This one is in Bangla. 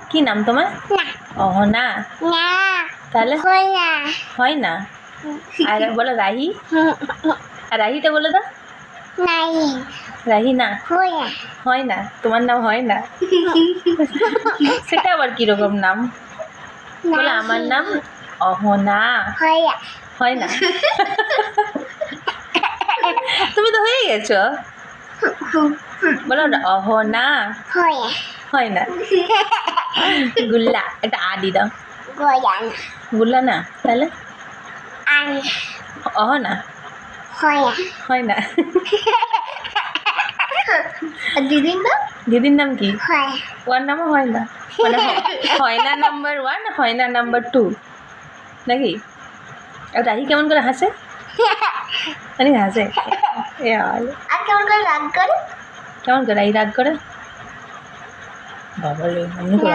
কি নাম তোমার? অহনা। তাহলে হয় না। আর বলো রাহি। আর রাহিটা বলে দাও। রাহি না, হয় না। তোমার নাম হয় না, সেটা আবার কিরকম নাম? বলে আমার নাম অহনা, হয় না। তুমি তো হয়ে গেছো। বলো অহনা, হয় না। গুল্লা, এটা আদি দাও। গুল্লা না, তাহলে অহনা, হয় না। দিদির নাম কি? ওর নামও হয় না, মানে হয় না নাম্বার 1, হয় না নাম্বার 2 নাকি? আর রাহি কেমন করে হাসে? মানে হাসে কেমন করে রাগ করে? রাহি রাগ করে? বাবা রে,